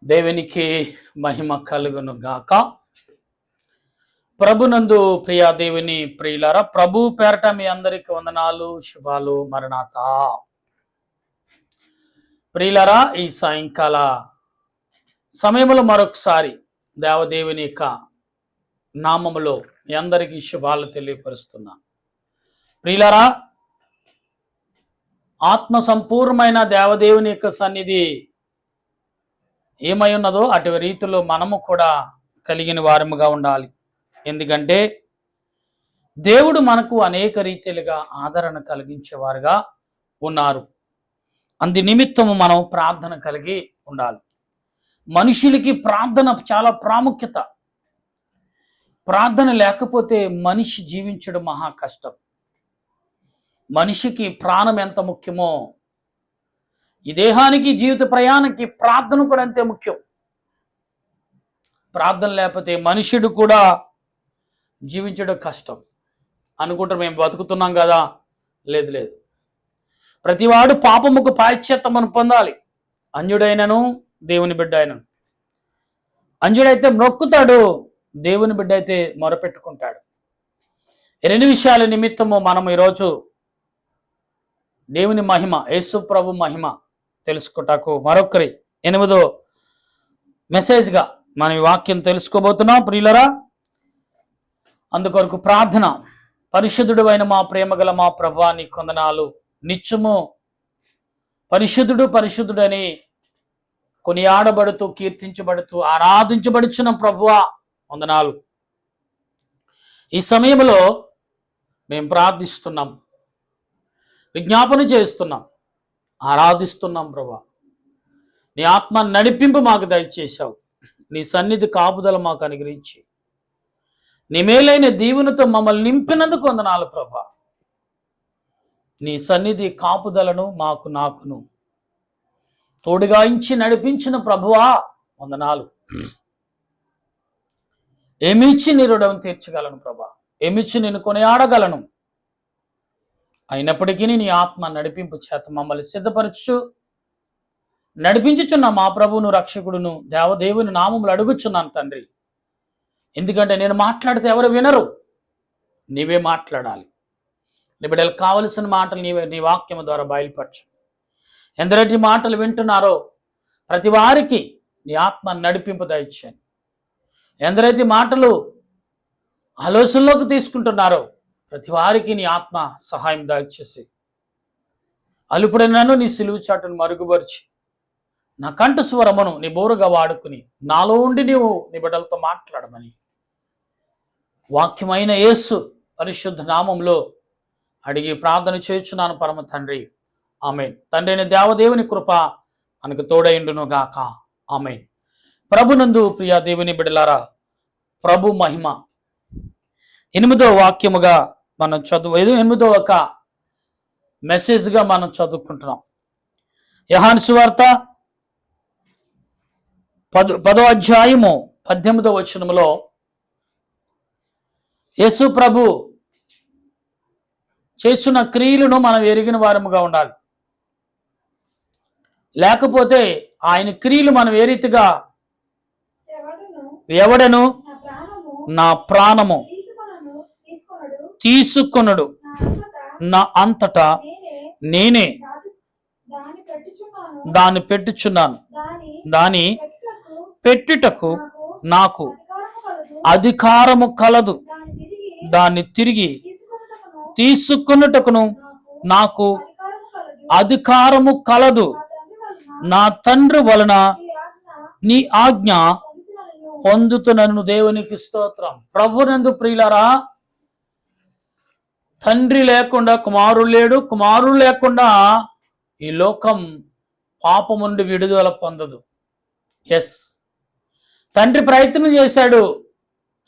దేవునికి మహిమ కలుగును గాక. ప్రభునందు ప్రియ దేవుని ప్రియులారా, ప్రభు పేరట మీ అందరికి వందనాలు, శుభాలు, మరణాత. ప్రియులారా, ఈ సాయంకాల సమయంలో మరొకసారి దేవదేవుని యొక్క నామములో మీ అందరికీ శుభాలు తెలియపరుస్తున్నా. ప్రియులారా, ఆత్మ సంపూర్ణమైన దేవదేవుని యొక్క సన్నిధి ఏమై ఉన్నదో అటు రీతిలో మనము కూడా కలిగిన వారముగా ఉండాలి. ఎందుకంటే దేవుడు మనకు అనేక రీతిలుగా ఆదరణ కలిగించేవారుగా ఉన్నారు. అందు నిమిత్తము మనం ప్రార్థన కలిగి ఉండాలి. మనుషులకి ప్రార్థన చాలా ప్రాముఖ్యత. ప్రార్థన లేకపోతే మనిషి జీవించడం మహా కష్టం. మనిషికి ప్రాణం ఎంత ముఖ్యమో ఈ దేహానికి, జీవిత ప్రయాణానికి ప్రార్థన కూడా అంతే ముఖ్యం. ప్రార్థన లేకపోతే మనుషుడు కూడా జీవించడం కష్టం. అనుకుంటారు మేము బతుకుతున్నాం కదా. లేదు లేదు, ప్రతివాడు పాపముకు ప్రాయశ్చిత్తమును పొందాలి. అంజుడైనను దేవుని బిడ్డ అయినను. అంజుడైతే మొక్కుతాడు, దేవుని బిడ్డ అయితే మొరపెట్టుకుంటాడు. రెండు విషయాల నిమిత్తము మనం ఈరోజు దేవుని మహిమ, యేసు ప్రభు మహిమ తెలుసుకుంటాకు మరొకరి 8వ మెసేజ్గా మనం ఈ వాక్యం తెలుసుకోబోతున్నాం. ప్రియులరా, అందుకొరకు ప్రార్థన. పరిశుద్ధుడు అయిన మా ప్రేమగల మా ప్రభువా, నీ కొందనాలు. నిత్యము పరిశుద్ధుడు పరిశుద్ధుడని కొనియాడబడుతూ, కీర్తించబడుతూ, ఆరాధించబడుచున్న ప్రభువా వందనాలు. ఈ సమయంలో మేము ప్రార్థిస్తున్నాం, విజ్ఞాపన చేస్తున్నాం, ఆరాధిస్తున్నాం. ప్రభువా, నీ ఆత్మ నడిపింపు మాకు దయచేశావు. నీ సన్నిధి కాపుదల మాకు అనుగ్రహించి నీ మేలైన దీవెనతో మమ్మల్ని నింపినందుకు వందనాలు. ప్రభువా, నీ సన్నిధి కాపుదలను నాకును తోడుగా ఇచ్చి నడిపించిన ప్రభువా వందనాలు. ఏమిచ్చి నీ రుణం తీర్చగలను ప్రభా, ఏమిచ్చి నేను కొనియాడగలను. అయినప్పటికీ నీ ఆత్మ నడిపింపు చేత మమ్మల్ని సిద్ధపరచు నడిపించుచున్న మా ప్రభువును, రక్షకుడును, దేవదేవుని నామములు అడుగుచున్నాను తండ్రి. ఎందుకంటే నేను మాట్లాడితే ఎవరు వినరు, నీవే మాట్లాడాలి. నీ బిడ్డలకు కావలసిన మాటలు నీ వాక్యము ద్వారా బయలుపరచు. ఎందరైతే మాటలు వింటున్నారో ప్రతి వారికి నీ ఆత్మ నడిపింపు దయచేయండి. ఎందరైతే మాటలు ఆలోచనలోకి తీసుకుంటున్నారో ప్రతి వారికి నీ ఆత్మ సహాయం దయచేసి అలుపుడైనను నీ సిలువు చాటును మరుగుపరిచి నా కంఠ స్వరమును నీ బోరుగా వాడుకుని నాలో ఉండి నీవు నీ బిడ్డలతో మాట్లాడమని వాక్యమైన యేసు పరిశుద్ధ నామంలో అడిగి ప్రార్థన చేయుచున్నాను పరమ తండ్రి, ఆమేన్. తండ్రి అయిన దేవదేవుని కృప మనకు తోడైండును గాక, ఆమేన్. ప్రభునందు ప్రియ దేవుని బిడ్డలారా, ప్రభు మహిమ 8వ వాక్యముగా మనం 8వ ఒక మెసేజ్గా మనం చదువుకుంటున్నాం. యోహాను సువార్త 10వ అధ్యాయము 18వ వచనములో యేసు ప్రభు చేస్తున్న క్రియలను మనం ఎరిగిన వారముగా ఉండాలి. లేకపోతే ఆయన క్రియలు మనం ఏ రీతిగా, ఎవడను నా ప్రాణము తీసుకొనడు, నా అంతటా నేనే దాన్ని పెట్టుచున్నాను, దాని పెట్టుటకు నాకు అధికారము కలదు, దాన్ని తిరిగి తీసుకొనుటకును నాకు అధికారము కలదు. నా తండ్రి వలన నీ ఆజ్ఞ పొందుతున్నను. దేవునికి స్తోత్రం. ప్రభునందు ప్రియులారా, తండ్రి లేకుండా కుమారుడు లేడు, కుమారుడు లేకుండా ఈ లోకం పాపం నుండి విడుదల పొందదు. ఎస్, తండ్రి ప్రయత్నం చేశాడు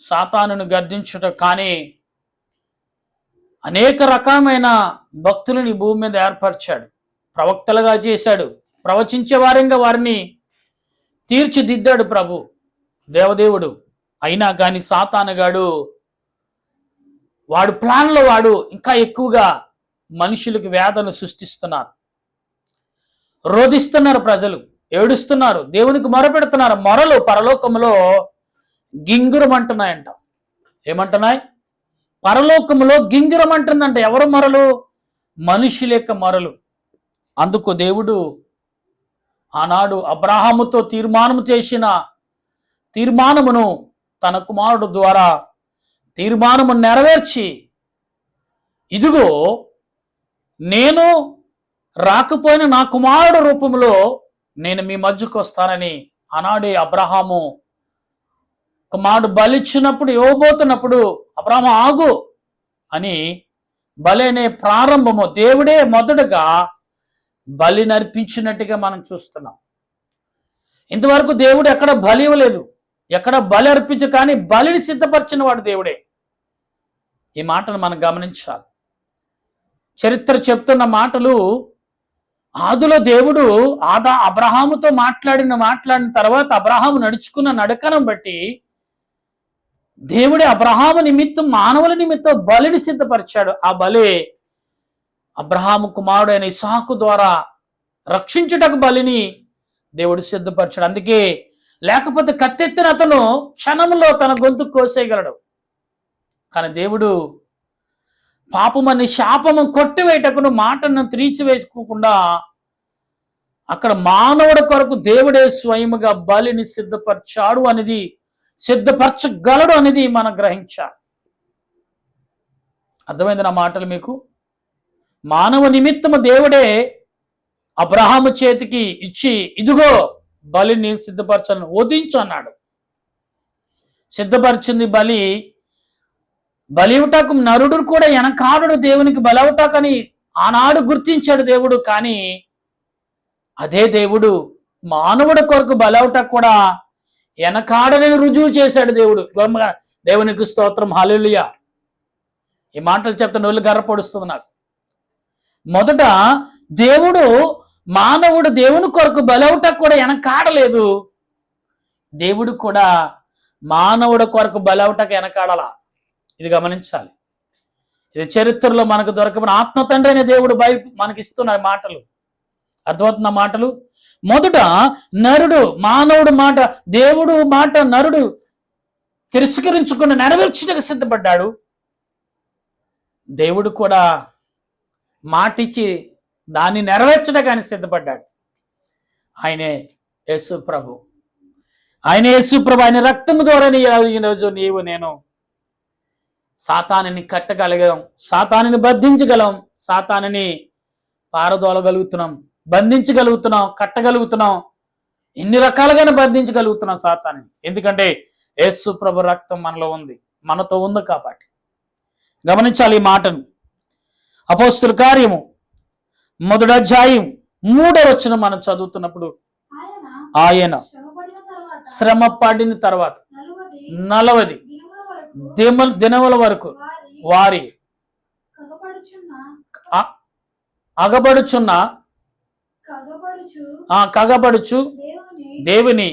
సాతానును గద్దించుట, కానీ అనేక రకమైన భక్తులను ఈ భూమి మీద ఏర్పరిచాడు, ప్రవక్తలుగా చేశాడు, ప్రవచించే వారంగా వారిని తీర్చిదిద్దాడు ప్రభు దేవదేవుడు. అయినా కానీ సాతానుగాడు వాడు ప్లాన్లో వాడు ఇంకా ఎక్కువగా మనుషులకు వేదన సృష్టిస్తున్నారు, రోధిస్తున్నారు ప్రజలు. ఏడుస్తున్నారు, దేవునికి మొరపెడుతున్నారు. మొరలు పరలోకములో గింగురమంటున్నాయంట. ఏమంటున్నాయి? పరలోకములో గింగురమంటుందంట. ఎవరు మొరలు? మనుషుల యొక్క మొరలు. అందుకు దేవుడు ఆనాడు అబ్రాహాముతో తీర్మానము చేసిన తీర్మానమును తన కుమారుడు ద్వారా తీర్మానము నెరవేర్చి, ఇదిగో నేను రాకపోయిన నా కుమారుడు రూపంలో నేను మీ మధ్యకు వస్తానని ఆనాడే అబ్రహాము కుమారుడు బలిచ్చినప్పుడు, ఇవ్వబోతున్నప్పుడు అబ్రహాము ఆగు అని బలి ప్రారంభము దేవుడే మొదటగా బలి నర్పించినట్టుగా మనం చూస్తున్నాం. ఇంతవరకు దేవుడు ఎక్కడ బలి ఇవ్వలేదు, ఎక్కడ బలి అర్పించు, కానీ బలిని సిద్ధపరిచిన వాడు దేవుడే. ఈ మాటను మనం గమనించాలి. చరిత్ర చెప్తున్న మాటలు, ఆదిలో దేవుడు అబ్రహాముతో మాట్లాడిన తర్వాత అబ్రహాము నడుచుకున్న నడకను బట్టి దేవుడే అబ్రహాము నిమిత్తం, మానవుల నిమిత్తం బలిని సిద్ధపరిచాడు. ఆ బలి అబ్రహాము కుమారుడైన ఇస్సాకు ద్వారా రక్షించుటకు బలిని దేవుడు సిద్ధపరిచాడు. అందుకే లేకపోతే కత్తెత్తిన అతను క్షణంలో తన గొంతు కోసేయగలడు. కానీ దేవుడు పాపమని శాపము కొట్టివేయటకును మాటను త్రీచివేసుకోకుండా అక్కడ మానవుడి కొరకు దేవుడే స్వయముగా బలిని సిద్ధపరిచాడు అనేది, సిద్ధపరచగలడు అనేది మనం గ్రహించాలి. అర్థమైంది నా మాటలు మీకు? మానవ నిమిత్తము దేవుడే అబ్రహాము చేతికి ఇచ్చి, ఇదిగో బలిని సిద్ధపరచను, వధించు అన్నాడు. సిద్ధపరిచింది బలి. బలివటకు నరుడు కూడా వెనకాడు దేవునికి బలవటాకని ఆనాడు గుర్తించాడు దేవుడు. కానీ అదే దేవుడు మానవుడి కొరకు బలవటకు కూడా వెనకాడని రుజువు చేశాడు దేవుడు. దేవునికి స్తోత్రం, హల్లెలూయా. ఈ మాటలు చెప్తే నోళ్ళు గర్రపొడుస్తుంది నాకు. మొదట మానవుడు దేవుని కొరకు బలవటకు కూడా వెనకాడలేదు. దేవుడు కూడా మానవుడి కొరకు బలవటకు వెనకాడాల. ఇది గమనించాలి. ఇది చరిత్రలో మనకు దొరకబడిన ఆత్మ తండ్రి అనే దేవుడు మనకిస్తున్న మాటలు. అర్థమవుతున్న మాటలు. మొదట నరుడు, మానవుడు మాట, దేవుడు మాట నరుడు తిరస్కరించుకుని నెరవేర్చుటకు సిద్ధపడ్డాడు. దేవుడు కూడా మాటిచ్చి దాన్ని నెరవేర్చడానికి సిద్ధపడ్డాడు. ఆయనే యేసు ప్రభు. ఆయన రక్తము ద్వారా ఈరోజు నీవు నేను సాతానుని కట్టగలిగాం, సాతానుని బంధించగలం, సాతానుని పారదోలగలుగుతున్నాం, బంధించగలుగుతున్నాం, కట్టగలుగుతున్నాం, ఎన్ని రకాలుగానే బంధించగలుగుతున్నాం సాతానుని. ఎందుకంటే యేసు ప్రభు రక్తం మనలో ఉంది, మనతో ఉంది కాబట్టి. గమనించాలి ఈ మాటను. అపోస్తుల కార్యము 1వ అధ్యాయం 3వ వచనం మనం చదువుతున్నప్పుడు, ఆయన శ్రమ పడిన తర్వాత 40 దినముల వరకు వారి కగబడుచు దేవుని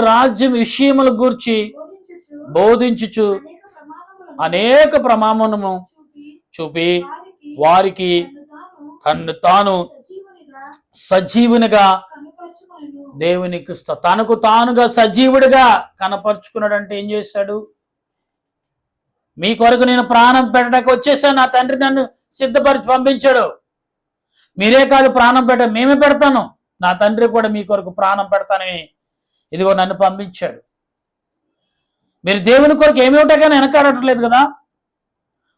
రాజ్యం విషయముల గూర్చి బోధించుచు అనేక ప్రమాణమును చూపి వారికి తన్ను తాను సజీవునిగా దేవునికి తనకు తానుగా సజీవుడిగా కనపరుచుకున్నాడు. అంటే ఏం చేశాడు? మీ కొరకు నేను ప్రాణం పెట్టడానికి వచ్చేసాను, నా తండ్రి నన్ను సిద్ధపరిచి పంపించాడు. మీరే కాదు ప్రాణం మేమే పెడతాను, నా తండ్రి కూడా మీ కొరకు ప్రాణం పెడతానని ఇదిగో నన్ను పంపించాడు. మీరు దేవుని కొరకు ఏమిటగానే వెనకాడట్లేదు కదా.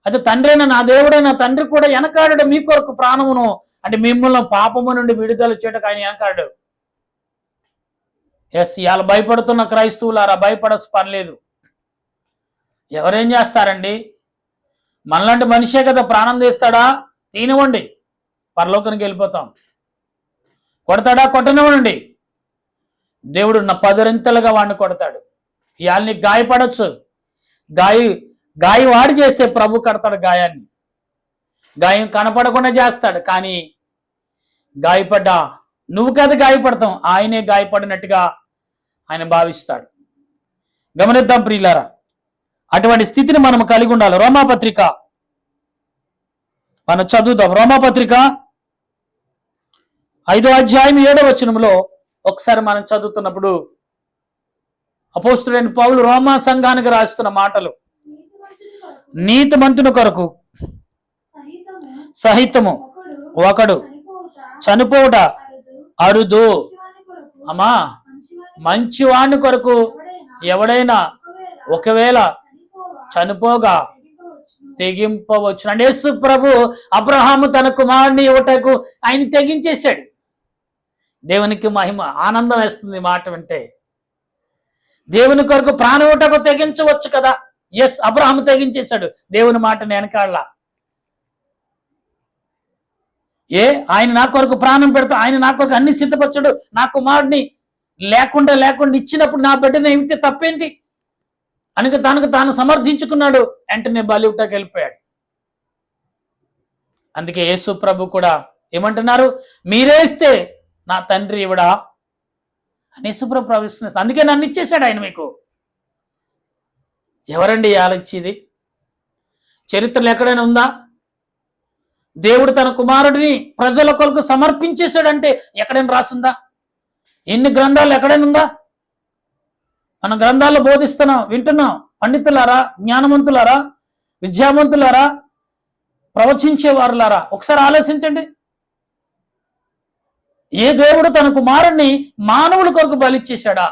అయితే తండ్రి అయిన నా దేవుడైన తండ్రి కూడా వెనకాడడు మీ కొరకు ప్రాణమును, అంటే మిమ్మల్ని పాపము నుండి విడుదల చేయటకు ఆయన వెనకాడు. ఇవాళ భయపడుతున్న క్రైస్తవులారా, భయపడాల్సిన పని లేదు. ఎవరేం చేస్తారండి? మనలాంటి మనిషే కదా ప్రాణం తీస్తాడా? తీనివ్వండి, పరలోకానికి వెళ్ళిపోతాం. కొడతాడా? కొట్టనివ్వండి, దేవుడు 10 వాడిని కొడతాడు. ఇవాళ నీకు గాయపడవచ్చు, గాయం వాడి చేస్తే ప్రభు కడతాడు గాయాన్ని. గాయం కనపడకుండా చేస్తాడు, కానీ గాయపడ్డా నువ్వు కదా గాయపడతావు, ఆయనే గాయపడినట్టుగా ఆయన భావిస్తాడు. గమనిద్దాం ప్రియులారా, అటువంటి స్థితిని మనం కలిగి ఉండాలి. రోమాపత్రిక మనం చదువుదాం. రోమాపత్రిక 5:7 ఒకసారి మనం చదువుతున్నప్పుడు అపోస్తులైన పౌలు రోమా సంఘానికి రాస్తున్న మాటలు, నీతిమంతుని కొరకు సహితము ఒకడు చనిపోవుట అరుదు. అమ్మా, మంచివాణ్ణి కొరకు ఎవడైనా ఒకవేళ చనిపోగా తెగింపవచ్చు. అంటే యేసు ప్రభు అబ్రహాము తన కుమారుని ఇవ్వటకు ఆయన తెగించేశాడు. దేవునికి మహిమ, ఆనందం వేస్తుంది మాట వింటే. దేవుని కొరకు ప్రాణం ఇవ్వటకు తెగించవచ్చు కదా. ఎస్, అబ్రహాము తెగించేశాడు దేవుని మాటని వెనకాళ్ళ. ఆయన నా కొరకు ప్రాణం పెడతా, ఆయన నా కొరకు అన్ని సిద్ధపరచాడు. నా కుమారుడిని లేకుండా ఇచ్చినప్పుడు నా బిడ్డని ఇస్తే తప్పేంటి అని తనకు తాను సమర్థించుకున్నాడు. వెంటనే బలివుటకి వెళ్ళిపోయాడు. అందుకే యేసు ప్రభు కూడా ఏమంటున్నారు, మీరే ఇస్తే నా తండ్రి ఇవిడా అని యేసు ప్రభు ప్రవేశిస్తున్నారు. అందుకే నన్ను ఇచ్చేశాడు ఆయన మీకు. ఎవరండి ఆలోచించేది? చరిత్రలో ఎక్కడైనా ఉందా? దేవుడు తన కుమారుడిని ప్రజల కొరకు సమర్పించేశాడంటే ఎక్కడైనా రాసిందా? ఎన్ని గ్రంథాలు ఎక్కడైనా ఉందా? మన గ్రంథాల్లో బోధిస్తున్నాం, వింటున్నాం. పండితులారా, జ్ఞానవంతులారా, విద్యావంతులారా, ప్రవచించేవారులారా, ఒకసారి ఆలోచించండి. ఏ దేవుడు తన కుమారుణ్ణి మానవుల కొరకు బలిచ్చేశాడా?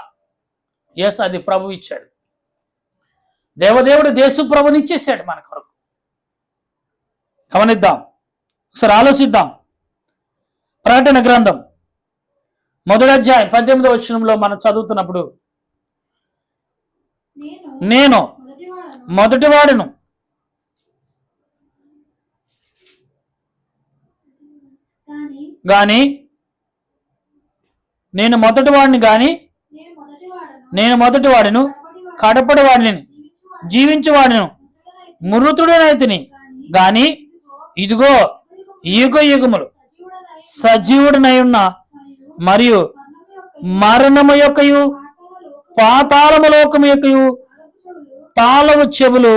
ఎస్, అది ప్రభు ఇచ్చాడు. దేవదేవుడు దేశు ప్రభునిచ్చేశాడు మన కొరకు. గమనిద్దాం, ఒకసారి ఆలోచిద్దాం. ప్రకటన గ్రంథం 1:18 మనం చదువుతున్నప్పుడు, నేను మొదటివాడును, గాని నేను మొదటివాడును, కడపడి వాడిని, జీవించువాడును, మృతుడనైతిని గాని ఇదిగో యుగ యుగములు సజీవుడనై ఉన్న మరియు మరణము యొక్కయు పాతాళము లోకము యొక్కయు తాళము చెవులు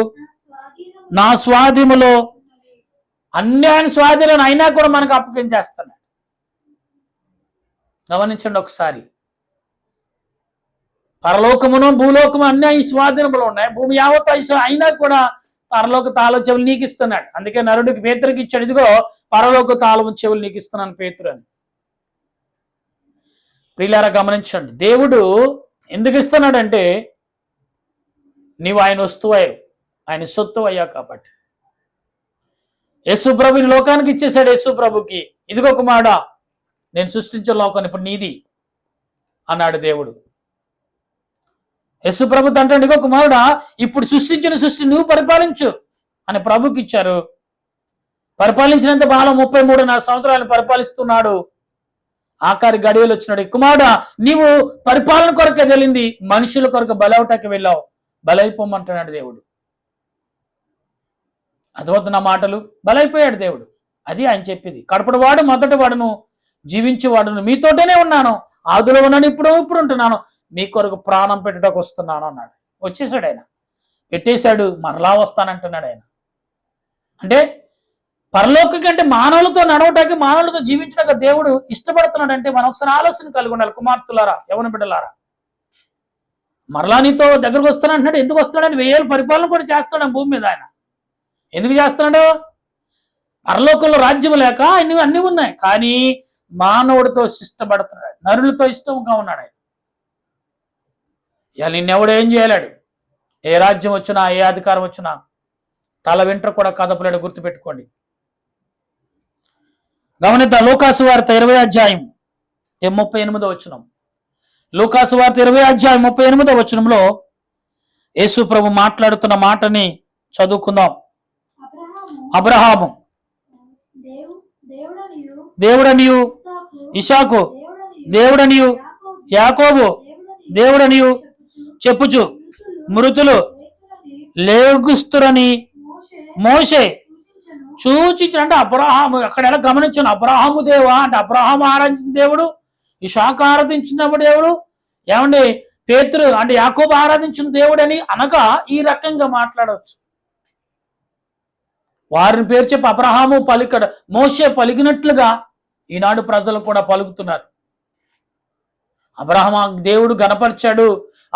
నా స్వాధీనములో, అన్ని ఆయన స్వాధీనం అయినా కూడా మనకు అప్పగించేస్తున్నాడు. గమనించండి ఒకసారి. పరలోకమును భూలోకము అన్ని ఆయన స్వాధీనములో ఉన్నాయి. భూమి యావత్ అయినా కూడా పరలోక తాళం చెవులు నీకు ఇస్తున్నాడు. అందుకే నరుడికి పేతురుకి ఇచ్చాడు, ఇదిగో పరలోక తాళం చెవులు నీకు ఇస్తున్నాను పేతురు అని. ప్రియులారా గమనించండి, దేవుడు ఎందుకు ఇస్తున్నాడంటే నీవు ఆయన వస్తువు అయ్యావు, ఆయన సొత్తు అయ్యావు కాబట్టి. యేసు ప్రభుని లోకానికి ఇచ్చేశాడు. యేసు ప్రభుకి ఇదిగో కుమారుడా, నేను సృష్టించిన లోకాన్ని ఇప్పుడు నీది అన్నాడు దేవుడు. యేసు ప్రభు అంటే ఇదిగో కుమారుడా, ఇప్పుడు సృష్టించిన సృష్టి నువ్వు పరిపాలించు అని ప్రభుకి ఇచ్చారు. పరిపాలించినంత బాలం 33.5 సంవత్సరాలు పరిపాలిస్తున్నాడు. ఆఖరి గడియలు వచ్చినాడు. కుమారుడా, నీవు పరిపాలన కొరకే వెళ్ళింది, మనుషుల కొరకు బలవటానికి వెళ్ళావు, బలైపోమంటున్నాడు దేవుడు. అర్థమవుతున్న మాటలు? బలైపోయాడు దేవుడు. అది ఆయన చెప్పింది. కడపడివాడు మొదటి వాడును, జీవించేవాడును, మీతోటనే ఉన్నాను, ఆదిలో ఉన్నాను, ఇప్పుడు ఉంటున్నాను, మీ కొరకు ప్రాణం పెట్టడానికి వస్తున్నాను అన్నాడు. వచ్చేసాడు ఆయన, పెట్టేశాడు, మరలా వస్తానంటున్నాడు ఆయన. అంటే పరలోకం కంటే మానవులతో నడవటానికి, మానవులతో జీవించడానికి దేవుడు ఇష్టపడుతున్నాడు. అంటే మనం ఒకసారి ఆలోచన కలిగి ఉండాలి. కుమార్తెలారా, యవన బిడ్డలారా, మరలా నీతో దగ్గరకు వస్తానంటున్నాడు. ఎందుకు వస్తున్నాడని 1000 ఏళ్ళు పరిపాలన కూడా చేస్తాడు భూమి మీద. ఆయన ఎందుకు చేస్తున్నాడు? పరలోకంలో రాజ్యం లేక అన్ని ఉన్నాయి, కానీ మానవుడితో ఇష్టపడుతున్నాడు, నరులతో ఇష్టంగా ఉన్నాడు ఆయన. ఇక నిన్నెవడు ఏం చేయలేడు. ఏ రాజ్యం వచ్చినా, ఏ అధికారం వచ్చినా తల వెంట్ర కూడా కదపలేడు. గుర్తుపెట్టుకోండి. గమనిద్దాం. లూకాసు వార్త 20:38. లూకాసు వార్త 20:38 యేసు ప్రభు మాట్లాడుతున్న మాటని చదువుకుందాం. అబ్రహాము దేవుడనియు, ఇసాకు దేవుడనియు, యాకోబు దేవుడనియు చెప్పుచు మృతులు లేగుస్తురని మోషే సూచించిన. అంటే అబ్రహాము అక్కడ ఎలా గమనించాను? అబ్రహాము దేవా అంటే అబ్రహాము ఆరాధించిన దేవుడు, ఇసాకు ఆరాధించిన దేవుడు, ఏమండి పేతురు అంటే యాకోబు ఆరాధించిన దేవుడని అనగా ఈ రకంగా మాట్లాడవచ్చు. వారిని పేరు చెప్పి అబ్రహాము పలికడ, మోషే పలికినట్లుగా ఈనాడు ప్రజలు కూడా పలుకుతున్నారు. అబ్రహాము దేవుడు గణపరిచాడు,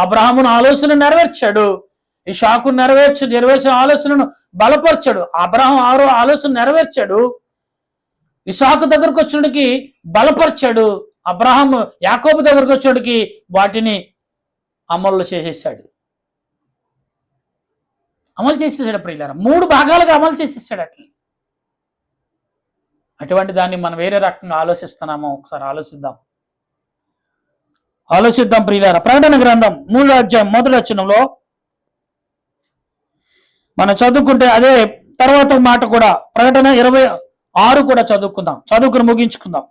అబ్రహామును ఆలోచన నెరవేర్చాడు, ఇషాకు నెరవేర్చిన ఆలోచనను బలపరిచాడు. అబ్రహాం ఆలోచన నెరవేర్చాడు, ఇషాకు దగ్గరకు వచ్చేటికి బలపరిచాడు, అబ్రహాం యాకోబు దగ్గరకు వచ్చేటికి వాటిని అమలు చేసేసాడు. అమలు చేసేసాడు ప్రియులారా, 3 భాగాలుగా అమలు చేసేసాడు. అటువంటి దాన్ని మనం వేరే రకంగా ఆలోచిస్తున్నామో ఒకసారి ఆలోచిద్దాం ప్రియులారా. ప్రకటన గ్రంథం 3వ అధ్యాయం 1వ వచనంలో మనం చదువుకుంటే అదే తర్వాత మాట కూడా ప్రకటన 26 కూడా చదువుకుని ముగించుకుందాం.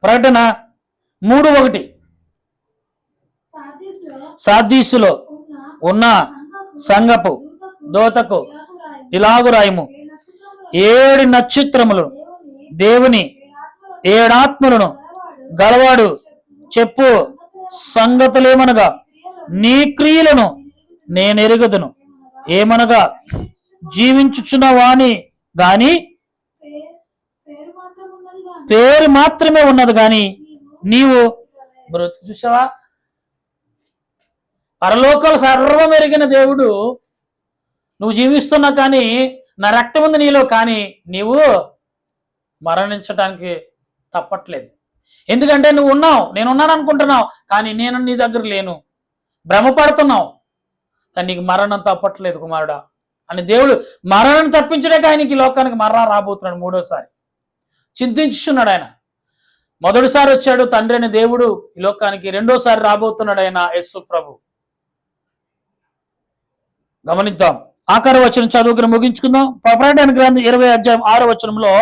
ప్రకటన 3:1 సార్దీసులో ఉన్న సంఘపు దూతకు ఇలాగు రాయము, 7 నక్షత్రములు దేవుని 7 ఆత్మలను గలవాడు చెప్పు సంగతులేమనగా, నీ క్రియలను నేనెరుగుదును. ఏమనగా, జీవించుచున్న వాణి గాని పేరు మాత్రమే ఉన్నది గాని నీవు చూసావా, పరలోకాలు సర్వం ఎరిగిన దేవుడు, నువ్వు జీవిస్తున్నా కానీ నా రక్తం ఉంది నీలో, కానీ నీవు మరణించడానికి తప్పట్లేదు. ఎందుకంటే నువ్వు ఉన్నావు, నేనున్నాను అనుకుంటున్నావు, కానీ నేను నీ దగ్గర లేను, భ్రమపడుతున్నావు, కానీ నీకు మరణం తప్పట్లేదు కుమారుడా అని దేవుడు మరణం తప్పించడానికి ఆయనకి లోకానికి మరలా రాబోతున్నాడు. 3వసారి చింతించున్నాడు ఆయన. మొదటిసారి వచ్చాడు తండ్రి అనే దేవుడు ఈ లోకానికి, 2వసారి రాబోతున్నాడు ఆయన యేసు ప్రభు. గమనిద్దాం. ఆఖరి వచనం చదువుకుని ముగించుకుందాం. ప్రకటన గ్రంథం 20వ అధ్యాయం 6వ వచనంలో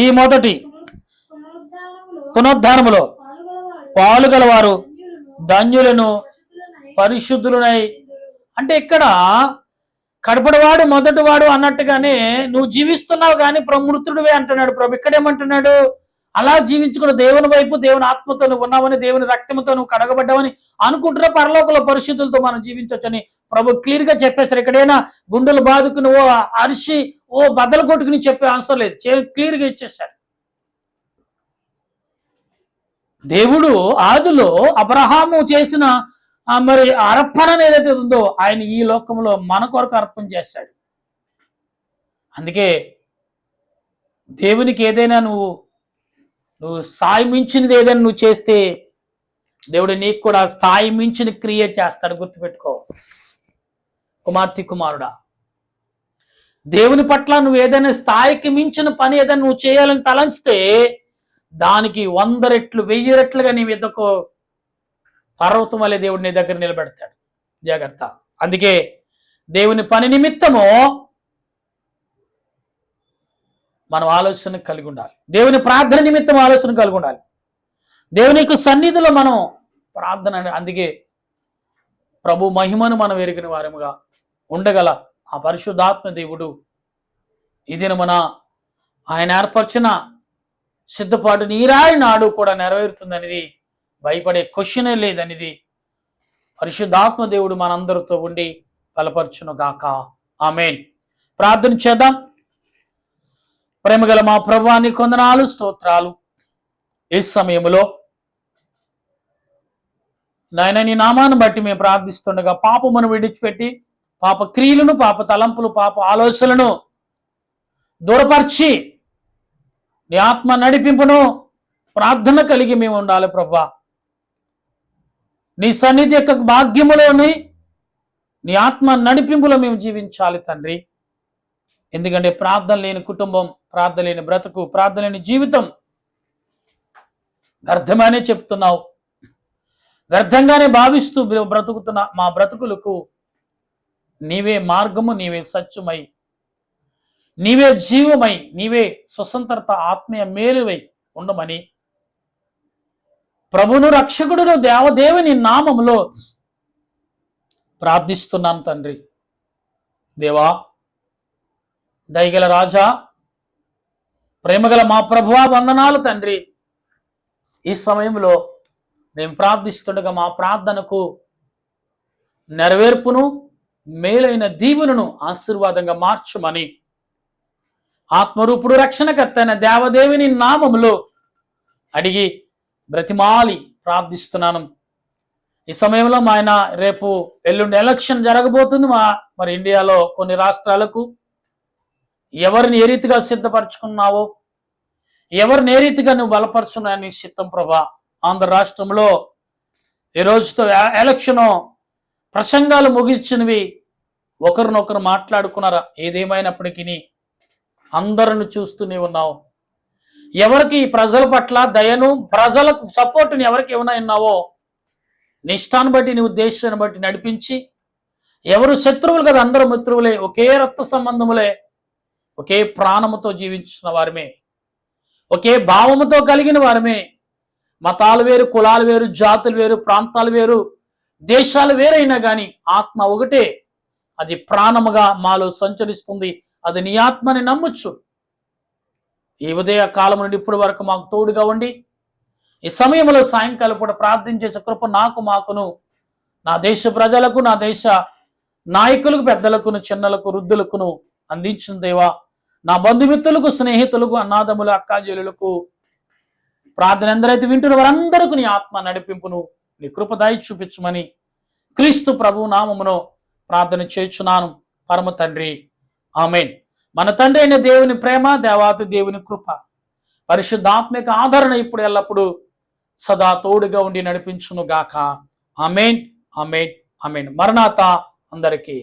ఈ మొదటి పునరుద్ధానములో పాలుగలవారు ధన్యులను పరిశుద్ధులునై. అంటే ఇక్కడ కడపడవాడు మొదటివాడు అన్నట్టుగానే నువ్వు జీవిస్తున్నావు కానీ మృతుడివే అంటున్నాడు ప్రభు. ఇక్కడేమంటున్నాడు, అలా జీవించుకున్న దేవుని వైపు, దేవుని ఆత్మతో నువ్వు ఉన్నావని, దేవుని రక్తంతో నువ్వు కడగబడ్డావని అనుకుంటున్న పరలోకంలో పరిశుద్ధులతో మనం జీవించవచ్చని ప్రభు క్లియర్ గా చెప్పేశారు. ఎక్కడైనా గుండెలు బాదుకుని అరిసి బద్దలు కొట్టుకుని చెప్పే అవసరం లేదు, క్లియర్ గా ఇచ్చేశాడు. దేవుడు ఆదిలో అబ్రహాము చేసిన మరి అర్పణ ఏదైతే ఉందో ఆయన ఈ లోకంలో మన కొరకు అర్పణ చేశాడు. అందుకే దేవునికి ఏదైనా నువ్వు స్థాయి మించినది ఏదైనా నువ్వు చేస్తే దేవుడు నీకు కూడా స్థాయి మించిన క్రియ చేస్తాడు. గుర్తుపెట్టుకో కుమార్తె కుమారుడా, దేవుని పట్ల నువ్వు ఏదైనా స్థాయికి మించిన పని ఏదైనా నువ్వు చేయాలని తలంచితే దానికి 100 రెట్లు 1000 రెట్లుగా నీ ఎద్దకు పర్వతం వల్లే దేవుడు నీ దగ్గర నిలబెడతాడు. జాగ్రత్త. అందుకే దేవుని పని నిమిత్తము మనం ఆలోచన కలిగి ఉండాలి. దేవుని ప్రార్థన నిమిత్తం ఆలోచన కలిగి ఉండాలి. దేవునికి సన్నిధిలో మనం ప్రార్థన, అందుకే ప్రభు మహిమను మనం ఎరిగిన వారముగా ఉండగల ఆ పరిశుద్ధాత్మ దేవుడు ఈ దినమున ఆయన ఏర్పరిచిన సిద్ధపాటు నీరాయి నాడు కూడా నెరవేరుతుందనేది భయపడే క్వశ్చనే లేదనేది పరిశుద్ధాత్మ దేవుడు మనందరితో ఉండి బలపరచును గాక. ఆమేన్. ప్రార్థన చేద్దాం. ప్రేమగల మా ప్రభువాని కొందనాలు, స్తోత్రాలు. ఈ సమయంలో నాయన నీ నామాన్ని బట్టి మేము ప్రార్థిస్తుండగా పాపమును విడిచిపెట్టి పాప క్రియలను, పాప తలంపులు, పాప ఆలోచనలను దూరపరిచి నీ ఆత్మ నడిపింపును ప్రార్థన కలిగి మేము ఉండాలి ప్రభా. నీ సన్నిధి యొక్క భాగ్యములోని నీ ఆత్మ నడిపింపులో మేము జీవించాలి తండ్రి. ఎందుకంటే ప్రార్థన లేని కుటుంబం, ప్రార్థన లేని బ్రతుకు, ప్రార్థన లేని జీవితం వ్యర్థమనే చెప్తున్నావు. వ్యర్థంగానే భావిస్తూ బ్రతుకుతున్న మా బ్రతుకులకు నీవే మార్గము, నీవే సత్యమై, నీవే జీవమై, నీవే స్వతంత్రత ఆత్మీయ మేలువై ఉండమని ప్రభును రక్షకుడును దేవదేవుని నామములో ప్రార్థిస్తున్నాను తండ్రి. దేవా, దయగల రాజా, ప్రేమగల మా ప్రభువా, వందనాలు తండ్రి. ఈ సమయంలో మేము ప్రార్థిస్తుండగా మా ప్రార్థనకు నెరవేర్పును, మేలైన దీవులను ఆశీర్వాదంగా మార్చమని ఆత్మరూపుడు రక్షణకర్త అయిన దేవదేవుని నామములో అడిగి బ్రతిమాలి ప్రార్థిస్తున్నాను. ఈ సమయంలో మా ఆయన రేపు ఎల్లుండి ఎలక్షన్ జరగబోతుంది. మరి ఇండియాలో కొన్ని రాష్ట్రాలకు ఎవరిని ఏ రీతిగా సిద్ధపరచుకున్నావో, ఎవరిని ఏ రీతిగా నువ్వు బలపరుచున్నావు నీ చిత్తం ప్రభా. ఆంధ్ర రాష్ట్రంలో ఈ రోజుతో ఎలక్షను ప్రసంగాలు ముగించినవి ఒకరినొకరు మాట్లాడుకున్నారా? ఏదేమైనప్పటికీ అందరిని చూస్తూనే ఉన్నావు. ఎవరికి ప్రజల పట్ల దయను, ప్రజలకు సపోర్టుని ఎవరికి ఏమైనా ఉన్నావో నీ ఇష్టాన్ని బట్టి, నీ ఉద్దేశాన్ని బట్టి నడిపించి, ఎవరు శత్రువులు కదా, అందరూ మిత్రువులే, ఒకే రక్త సంబంధములే, ఒకే ప్రాణముతో జీవించిన వారమే, ఒకే భావముతో కలిగిన వారమే. మతాలు వేరు, కులాలు వేరు, జాతులు వేరు, ప్రాంతాలు వేరు, దేశాలు వేరైనా కానీ ఆత్మ ఒకటే. అది ప్రాణముగా మాలో సంచరిస్తుంది. అది నీ ఆత్మని నమ్మొచ్చు. ఈ ఉదయ కాలం నుండి ఇప్పటి వరకు మాకు తోడుగా ఉండి ఈ సమయంలో సాయంకాలం పూట ప్రార్థించే కృప మాకును, నా దేశ ప్రజలకు, నా దేశ నాయకులకు, పెద్దలకును, చిన్నలకు, వృద్ధులకును అందించిన దేవా, నా బంధుమిత్రులకు, స్నేహితులకు, అన్నాదములు, అక్కాజీలకు, ప్రార్థన ఎందరైతే వింటున్న వారందరికీ నీ ఆత్మ నడిపింపును, నీ కృప దయ చూపించమని క్రీస్తు ప్రభు నామమును ప్రార్థన చేయుచున్నాను పరమ తండ్రి, ఆమేన్. మన తండ్రి అయిన దేవుని ప్రేమ, దేవాతి దేవుని కృప, పరిశుద్ధాత్మిక ఆదరణ ఇప్పుడు ఎల్లప్పుడూ సదా తోడుగా ఉండి నడిపించును గాక. ఆమేన్, ఆమేన్, ఆమేన్. మరణాత అందరికీ.